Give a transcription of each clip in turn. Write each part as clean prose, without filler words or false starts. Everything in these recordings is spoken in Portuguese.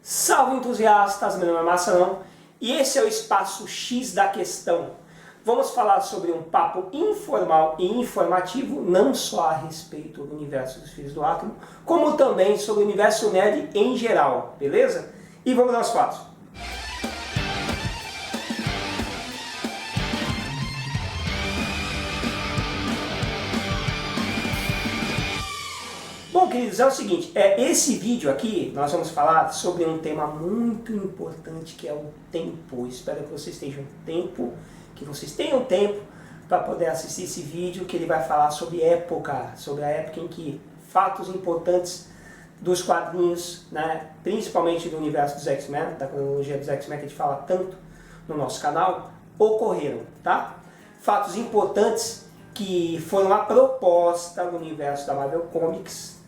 Salve entusiastas, meu nome é Marcelão e esse é o Espaço X da Questão. Vamos falar sobre um papo informal e informativo, não só a respeito do universo dos Filhos do Átomo, como também sobre o universo nerd em geral, beleza? E vamos aos fatos. Bom, queridos, é o seguinte, esse vídeo aqui nós vamos falar sobre um tema muito importante que é o tempo. Espero que vocês tenham tempo para poder assistir esse vídeo, que ele vai falar sobre a época em que fatos importantes dos quadrinhos, né, principalmente do universo dos X-Men, da cronologia dos X-Men que a gente fala tanto no nosso canal, ocorreram, tá? Fatos importantes que foram a proposta do universo da Marvel Comics,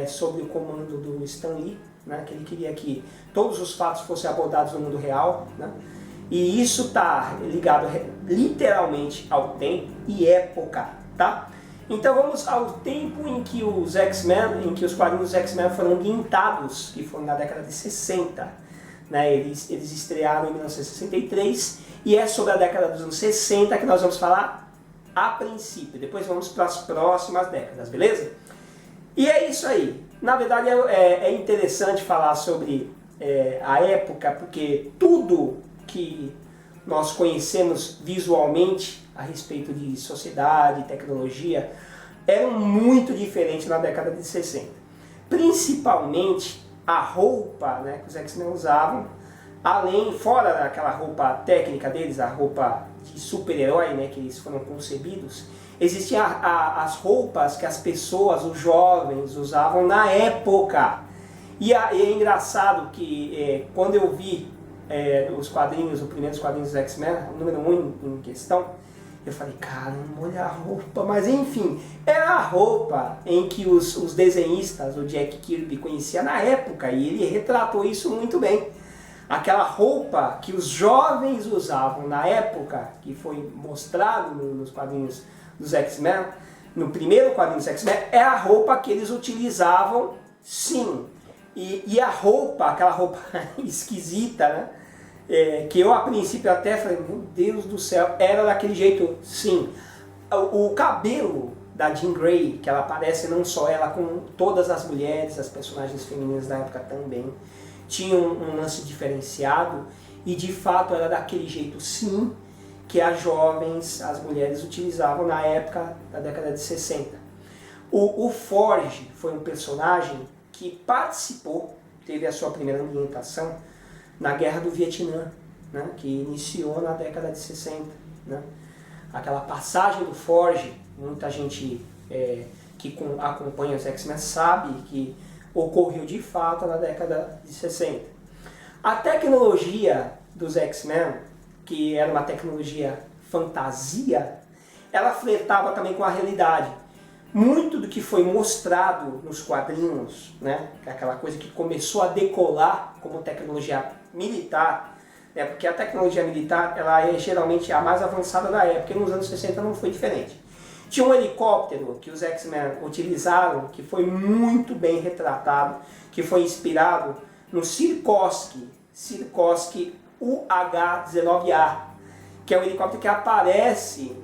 sobre o comando do Stan Lee, né, que ele queria que todos os fatos fossem abordados no mundo real, né, e isso está ligado literalmente ao tempo e época, tá? Então vamos ao tempo em que os X-Men, em que os quadrinhos dos X-Men foram ambientados, que foi na década de 60, né, eles estrearam em 1963 e é sobre a década dos anos 60 que nós vamos falar a princípio, depois vamos para as próximas décadas, beleza? E é isso aí. Na verdade é interessante falar sobre a época, porque tudo que nós conhecemos visualmente a respeito de sociedade, tecnologia, era muito diferente na década de 60. Principalmente a roupa, né, que os X-Men usavam, fora daquela roupa técnica deles, a roupa de super-herói, né, que eles foram concebidos, existiam as roupas que as pessoas, os jovens, usavam na época. E é engraçado que quando eu vi os primeiros quadrinhos dos X-Men, o número 1 em questão, eu falei, caramba, olha a roupa. Mas enfim, era a roupa em que os desenhistas, o Jack Kirby, conhecia na época, e ele retratou isso muito bem. Aquela roupa que os jovens usavam na época, que foi mostrado nos quadrinhos dos X-Men, no primeiro quadrinho dos X-Men, é a roupa que eles utilizavam, sim. E a roupa, aquela roupa esquisita, né? Que eu a princípio até falei, meu Deus do céu, era daquele jeito, sim. O cabelo da Jean Grey, que ela aparece não só ela, com todas as mulheres, as personagens femininas da época também, tinha um lance diferenciado e de fato era daquele jeito, sim, que as jovens, as mulheres utilizavam na época da década de 60. O Forge foi um personagem que participou, teve a sua primeira ambientação na Guerra do Vietnã, né, que iniciou na década de 60. Né? Aquela passagem do Forge, muita gente que acompanha os X-Men sabe que ocorreu de fato na década de 60. A tecnologia dos X-Men, que era uma tecnologia fantasia, ela flertava também com a realidade. Muito do que foi mostrado nos quadrinhos, né, aquela coisa que começou a decolar como tecnologia militar, porque a tecnologia militar ela é geralmente a mais avançada da época, e nos anos 60 não foi diferente. Tinha um helicóptero que os X-Men utilizaram, que foi muito bem retratado, que foi inspirado no Sikorsky UH-19A, que é um helicóptero que aparece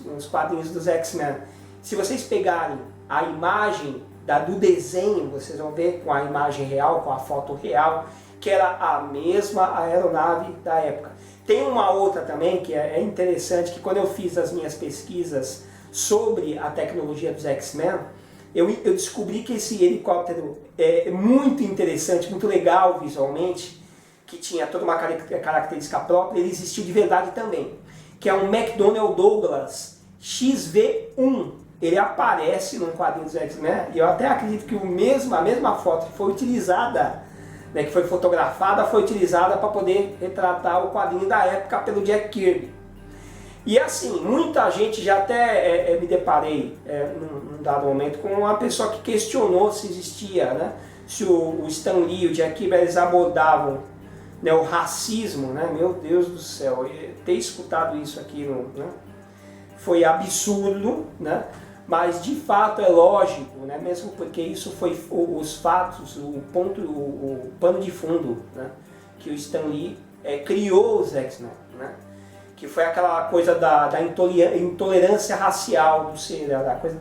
nos quadrinhos dos X-Men. Se vocês pegarem a imagem do desenho, vocês vão ver com a imagem real, com a foto real, que era a mesma aeronave da época. Tem uma outra também que é interessante, que quando eu fiz as minhas pesquisas sobre a tecnologia dos X-Men, eu descobri que esse helicóptero é muito interessante, muito legal visualmente, que tinha toda uma característica própria, ele existiu de verdade também, que é um McDonnell Douglas XV-1. Ele aparece num quadrinho dos X-Men, e eu até acredito que a mesma foto que foi utilizada, né, que foi fotografada, foi utilizada para poder retratar o quadrinho da época pelo Jack Kirby. E assim, muita gente, já até me deparei num dado momento com uma pessoa que questionou se existia, né, se o Stan Lee e o Jack Kirby eles abordavam, né, o racismo, né, meu Deus do céu, ter escutado isso aqui, né, foi absurdo, né, mas de fato é lógico, né? Mesmo porque isso foi os fatos, o pano de fundo, né? Que o Stan Lee criou os X-Men, né? Que foi aquela coisa da intolerância racial do ser, da coisa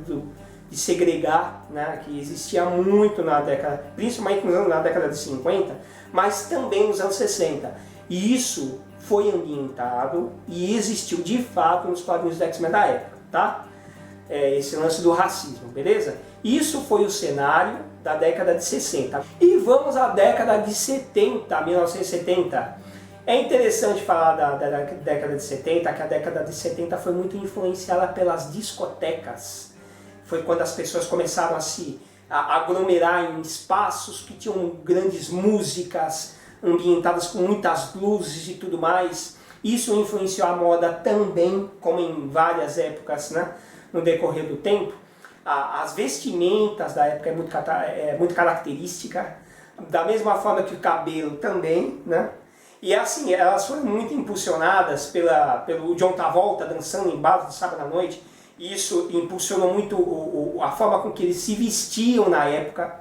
de segregar, né? Que existia muito na década, principalmente na década de 50, mas também nos anos 60. E isso foi ambientado e existiu de fato nos quadrinhos do X-Men da época, tá? Esse lance do racismo, beleza? Isso foi o cenário da década de 60. E vamos à década de 70, 1970. É interessante falar da década de 70, que a década de 70 foi muito influenciada pelas discotecas. Foi quando as pessoas começaram a aglomerar em espaços que tinham grandes músicas, ambientadas com muitas luzes e tudo mais. Isso influenciou a moda também, como em várias épocas, né, no decorrer do tempo. As vestimentas da época é muito característica, da mesma forma que o cabelo também, né? E assim, elas foram muito impulsionadas pelo John Travolta dançando em bares de sábado à noite. E isso impulsionou muito a forma com que eles se vestiam na época.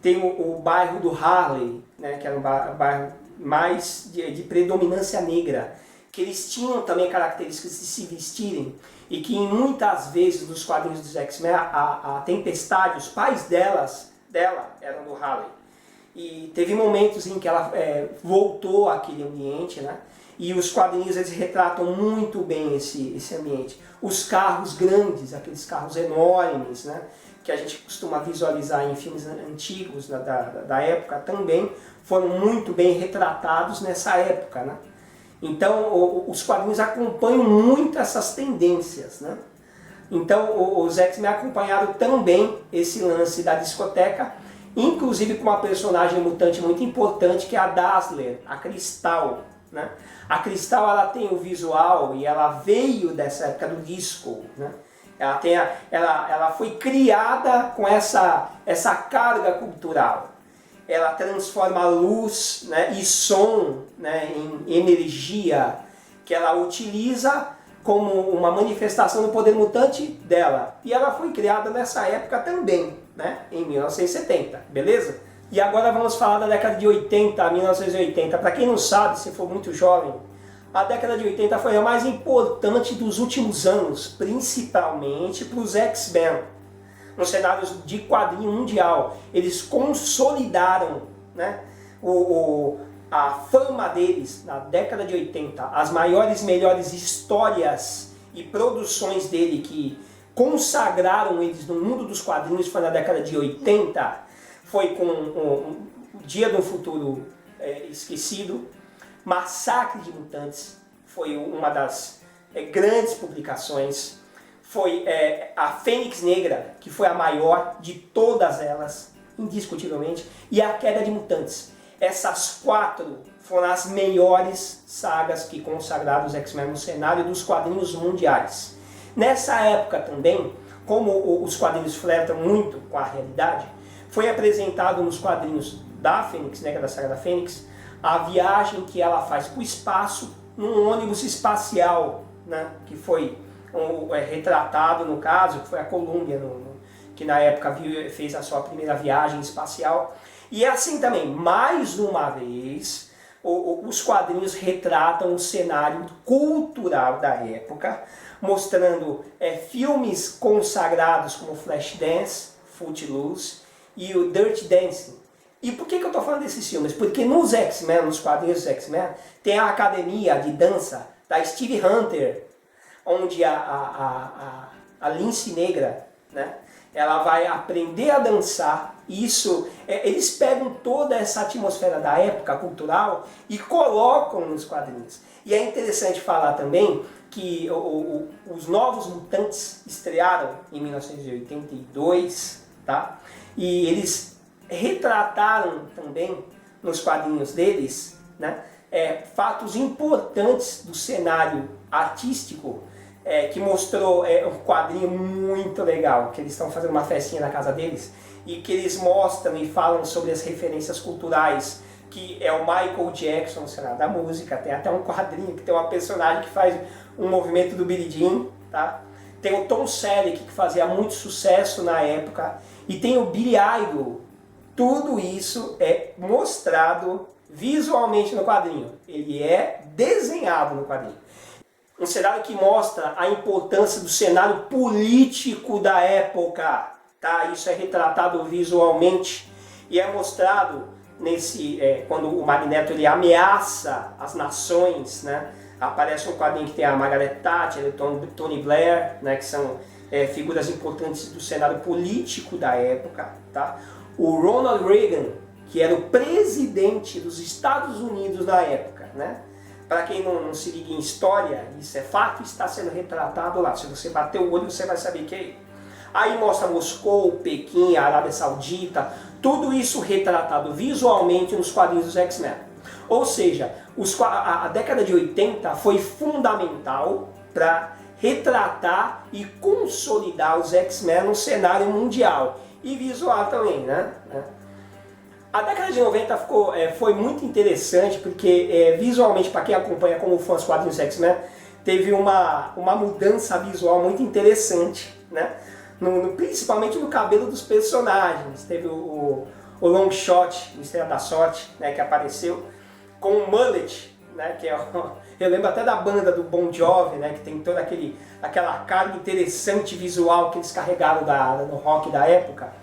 Tem o bairro do Harlem, né, que era um bairro mais de predominância negra, que eles tinham também características de se vestirem, e que muitas vezes nos quadrinhos dos X-Men, a Tempestade, os pais dela eram do Harlem. E teve momentos em que ela voltou àquele ambiente, né? E os quadrinhos eles retratam muito bem esse ambiente. Os carros grandes, aqueles carros enormes, né? Que a gente costuma visualizar em filmes antigos da época, também foram muito bem retratados nessa época, né? Então os quadrinhos acompanham muito essas tendências, né? Então os X-Men acompanharam também esse lance da discoteca, inclusive com uma personagem mutante muito importante, que é a Dazzler, a Cristal, né? A Cristal, ela tem o visual e ela veio dessa época do disco, né? Ela foi criada com essa carga cultural. Ela transforma luz, né, e som, né, em energia, que ela utiliza como uma manifestação do poder mutante dela. E ela foi criada nessa época também, né, em 1970, beleza? E agora vamos falar da década de 80, 1980. Para quem não sabe, se for muito jovem, a década de 80 foi a mais importante dos últimos anos, principalmente para os X-Men, nos cenários de quadrinho mundial. Eles consolidaram, né, a fama deles na década de 80. As maiores, melhores histórias e produções dele que consagraram eles no mundo dos quadrinhos foi na década de 80. Foi com o Dia do Futuro Esquecido, Massacre de Mutantes, foi uma das grandes publicações. Foi a Fênix Negra, que foi a maior de todas elas, indiscutivelmente, e a Queda de Mutantes. Essas quatro foram as melhores sagas que consagraram os X-Men no cenário dos quadrinhos mundiais. Nessa época também, como os quadrinhos flertam muito com a realidade, foi apresentado nos quadrinhos da Fênix Negra, da saga da Fênix, a viagem que ela faz para o espaço num ônibus espacial, né, que foi retratado no caso, que foi a Columbia, que na época fez a sua primeira viagem espacial. E assim também, mais uma vez, os quadrinhos retratam o cenário cultural da época, mostrando filmes consagrados como Flashdance, Footloose e o Dirty Dancing. E por que eu estou falando desses filmes? Porque nos X-Men, nos quadrinhos dos X-Men, tem a academia de dança da Steve Hunter, onde a Lince Negra, né, ela vai aprender a dançar. Isso, eles pegam toda essa atmosfera da época cultural e colocam nos quadrinhos. E é interessante falar também que os Novos Mutantes estrearam em 1982, tá? E eles retrataram também nos quadrinhos deles, né, fatos importantes do cenário artístico, que mostrou um quadrinho muito legal, que eles estão fazendo uma festinha na casa deles, e que eles mostram e falam sobre as referências culturais, que é o Michael Jackson no cenário da música. Tem até um quadrinho que tem uma personagem que faz um movimento do Billie Jean, tá? tem o Tom Selleck, que fazia muito sucesso na época, e tem o Billy Idol. Tudo isso é mostrado visualmente no quadrinho. Ele é desenhado no quadrinho. Um cenário que mostra a importância do cenário político da época. Tá? Isso é retratado visualmente e é mostrado quando o Magneto ele ameaça as nações, né? Aparece um quadrinho que tem a Margaret Thatcher, o Tony Blair, né? Que são figuras importantes do cenário político da época. Tá? O Ronald Reagan, que era o presidente dos Estados Unidos na época, né? Para quem não se liga em história, isso é fato, está sendo retratado lá. Se você bater o olho, você vai saber que é ele. Aí mostra Moscou, Pequim, a Arábia Saudita, tudo isso retratado visualmente nos quadrinhos dos X-Men. Ou seja, a década de 80 foi fundamental para retratar e consolidar os X-Men no cenário mundial. E visual também, né? A década de 90 foi muito interessante porque visualmente, para quem acompanha como fã os quadrinhos X-Men, teve uma mudança visual muito interessante, né? Principalmente no cabelo dos personagens. Teve o Longshot, o Estrela da Sorte, né, que apareceu com o mullet, né, que eu lembro até da banda do Bon Jovi, né, que tem toda aquela carga interessante visual que eles carregaram no rock da época.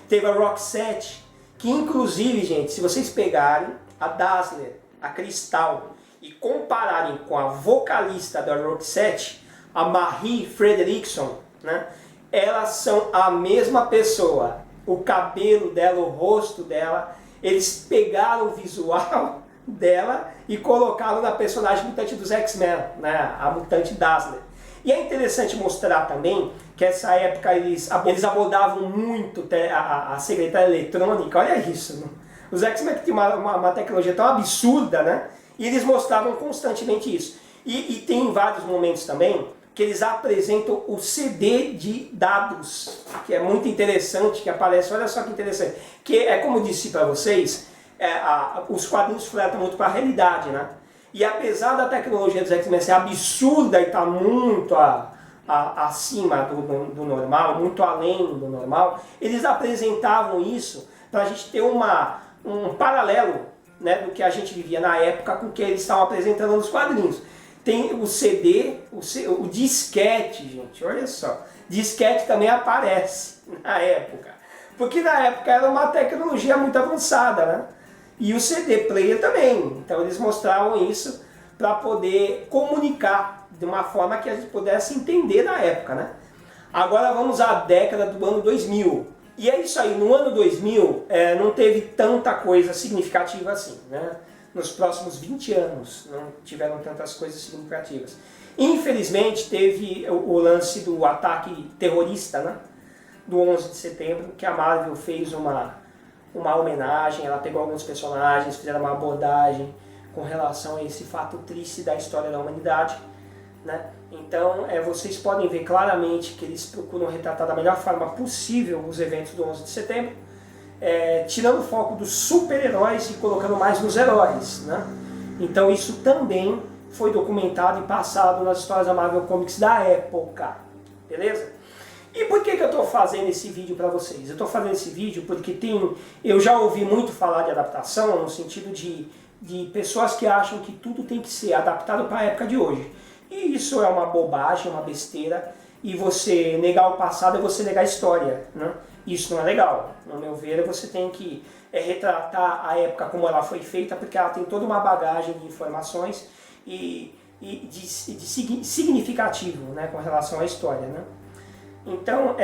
Teve a Roxette, que inclusive, gente, se vocês pegarem a Dazzler, a Cristal, e compararem com a vocalista da Roxette, a Marie Frederickson, né, elas são a mesma pessoa. O cabelo dela, o rosto dela, eles pegaram o visual dela e colocaram na personagem mutante dos X-Men, né, a mutante Dazzler. E é interessante mostrar também que essa época eles abordavam muito a secretária eletrônica. Olha isso, né? Os X-Men tinham uma tecnologia tão absurda, né? E eles mostravam constantemente isso. E tem vários momentos também que eles apresentam o CD de dados, que é muito interessante, que aparece, olha só que interessante, que é como eu disse para vocês, os quadrinhos flertam muito para a realidade, né? E apesar da tecnologia dos X-Men ser absurda e estar muito acima do normal, muito além do normal, eles apresentavam isso para a gente ter um paralelo, né, do que a gente vivia na época com o que eles estavam apresentando nos quadrinhos. Tem o CD, o disquete, gente, olha só. Disquete também aparece na época. Porque na época era uma tecnologia muito avançada, né? E o CD player também. Então eles mostravam isso para poder comunicar de uma forma que a gente pudesse entender na época, né? Agora vamos à década do ano 2000. E é isso aí, no ano 2000 não teve tanta coisa significativa assim, né? Nos próximos 20 anos não tiveram tantas coisas significativas. Infelizmente teve o lance do ataque terrorista, né, do 11 de setembro, que a Marvel fez uma homenagem, ela pegou alguns personagens, fizeram uma abordagem com relação a esse fato triste da história da humanidade, né? Então vocês podem ver claramente que eles procuram retratar da melhor forma possível os eventos do 11 de setembro, tirando o foco dos super-heróis e colocando mais nos heróis, né? Então isso também foi documentado e passado nas histórias da Marvel Comics da época, beleza? E por que eu estou fazendo esse vídeo para vocês? Eu estou fazendo esse vídeo porque eu já ouvi muito falar de adaptação no sentido de pessoas que acham que tudo tem que ser adaptado para a época de hoje. E isso é uma bobagem, uma besteira, e você negar o passado é você negar a história, né? Isso não é legal. No meu ver, você tem que retratar a época como ela foi feita, porque ela tem toda uma bagagem de informações e de significativo, né, com relação à história, né? Então,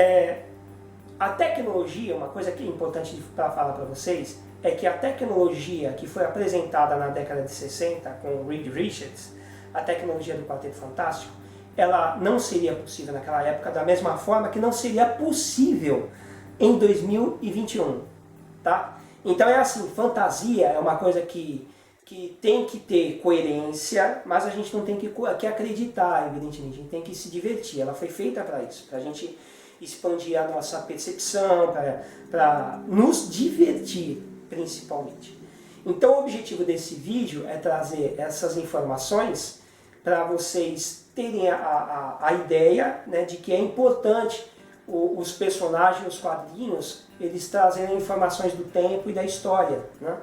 a tecnologia, uma coisa que é importante para falar para vocês, é que a tecnologia que foi apresentada na década de 60 com o Reed Richards, a tecnologia do Quarteto Fantástico, ela não seria possível naquela época, da mesma forma que não seria possível em 2021, tá? Então é assim, fantasia é uma coisa que tem que ter coerência, mas a gente não tem que acreditar, evidentemente, a gente tem que se divertir. Ela foi feita para isso, para a gente expandir a nossa percepção, para nos divertir, principalmente. Então o objetivo desse vídeo é trazer essas informações para vocês terem a ideia, né, de que é importante os personagens, os quadrinhos, eles trazerem informações do tempo e da história, né,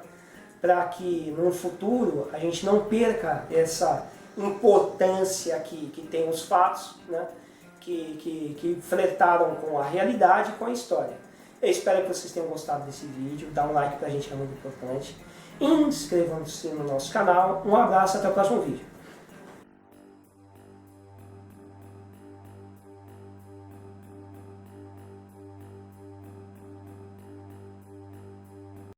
para que no futuro a gente não perca essa importância que tem os fatos, né, que flertaram com a realidade e com a história. Eu espero que vocês tenham gostado desse vídeo, dá um like pra gente, que é muito importante. Inscrevam-se no nosso canal. Um abraço, até o próximo vídeo.